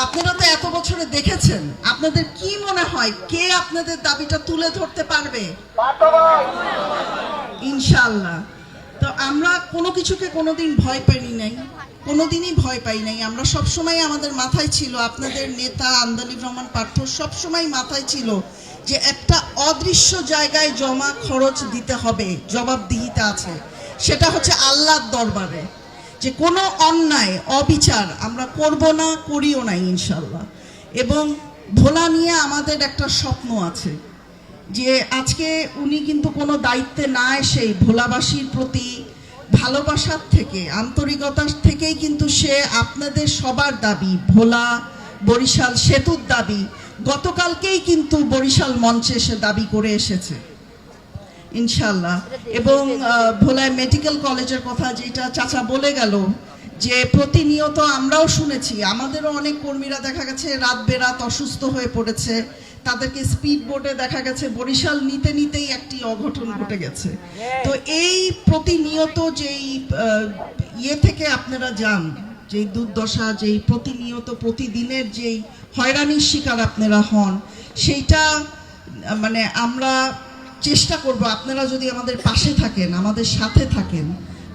আপনারা তো এত বছরে দেখেছেন, আপনাদের কি মনে হয় কে আপনাদের দাবিটা তুলে ধরতে পারবে? ইনশাআল্লাহ। তো আমরা কোনো কিছুকে কোনোদিন ভয় পাইনি নাই, কোনোদিনই ভয় পাই নাই। আমরা সবসময় আমাদের মাথায় ছিল, আপনাদের নেতা আন্দালিব রহমান পার্থ সবসময় মাথায় ছিল যে একটা অদৃশ্য জায়গায় জমা খরচ দিতে হবে, জবাবদিহিতা আছে, সেটা হচ্ছে আল্লাহর দরবারে। যে কোনো অন্যায় অবিচার আমরা করব না, করিও না ইনশাল্লাহ। এবং ভোলা নিয়ে আমাদের একটা স্বপ্ন আছে যে আজকে উনি কিন্তু কোনো দায়িত্বে না এসেই ভোলাবাসীর প্রতি ভালোবাসার থেকে, আন্তরিকতার থেকেই কিন্তু সে আপনাদের সবার দাবি, ভোলা বরিশাল সেতুর দাবি গতকালকেই কিন্তু বরিশাল মঞ্চে সে দাবি করে এসেছে ইনশাল্লাহ। এবং ভোলায় মেডিকেল কলেজের কথা যেটা চাচা বলে গেল, যে প্রতিনিয়ত আমরাও শুনেছি, আমাদেরও অনেক কর্মীরা দেখা গেছে রাত বেরাত অসুস্থ হয়ে পড়েছে, তাদেরকে স্পিড বোটে দেখা গেছে বরিশাল নিতে নিতেই একটি অঘটন ঘটে গেছে। তো এই প্রতিনিয়ত যেই ইয়ে থেকে আপনারা যান, যেই দুর্দশা, যেই প্রতিনিয়ত প্রতিদিনের যেই হয়রানির শিকার আপনারা হন, সেইটা মানে আমরা চেষ্টা করব আপনারা যদি আমাদের পাশে থাকেন, আমাদের সাথে থাকেন,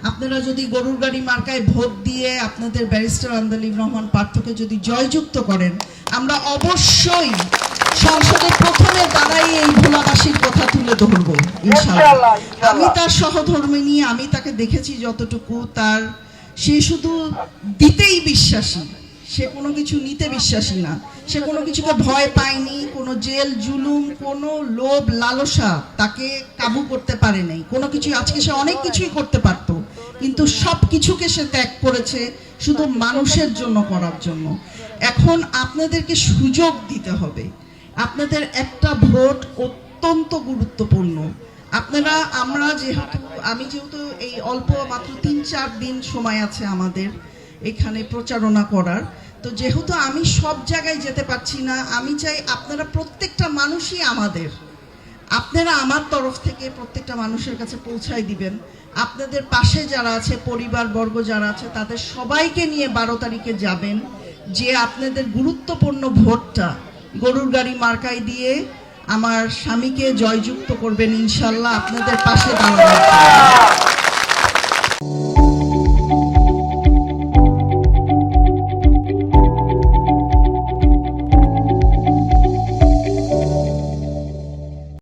আপনারা যদি গরুর গাড়ি মার্কায় ভোট দিয়ে আপনাদের ব্যারিস্টার আন্দালিব রহমান পার্থকে যদি জয়যুক্ত করেন, আমরা অবশ্যই সংসদে প্রথমে দাঁড়াই এই ভোলাবাসীর কথা তুলে ধরব ইনশাআল্লাহ। আমি তার সহধর্মিনী, আমি তাকে দেখেছি যতটুকু, তার সে শুধু দিতেই বিশ্বাসী, সে কোনো কিছু নিতে বিশ্বাসী না, সে কোনো কিছুকে ভয় পায়নি, কোনো জেল জুলুম, কোনো লোভ লালসা তাকে কাবু করতে পারে নাই কোনো কিছু। আজকে সে অনেক কিছুই করতে পারত, কিন্তু সব কিছুকে সে ত্যাগ করেছে শুধু মানুষের জন্য, করার জন্য। এখন আপনাদেরকে সুযোগ দিতে হবে, আপনাদের একটা ভোট অত্যন্ত গুরুত্বপূর্ণ। আপনারা আমি যেহেতু এই অল্প মাত্র ৩-৪ দিন সময় আছে আমাদের এখানে প্রচারণা করার, তো যেহেতু আমি সব জায়গায় যেতে পারছি না, আমি চাই আপনারা প্রত্যেকটা মানুষই আপনারা আমার তরফ থেকে প্রত্যেকটা মানুষের কাছে পৌঁছায় দিবেন। আপনাদের পাশে যারা আছে, পরিবারবর্গ যারা আছে, তাদের সবাইকে নিয়ে 12 তারিখে যাবেন, যে আপনাদের গুরুত্বপূর্ণ ভোটটা গরুর গাড়ি মার্কায় দিয়ে আমার স্বামীকে জয়যুক্ত করবেন ইনশাল্লাহ, আপনাদের পাশে দাঁড়াবেন।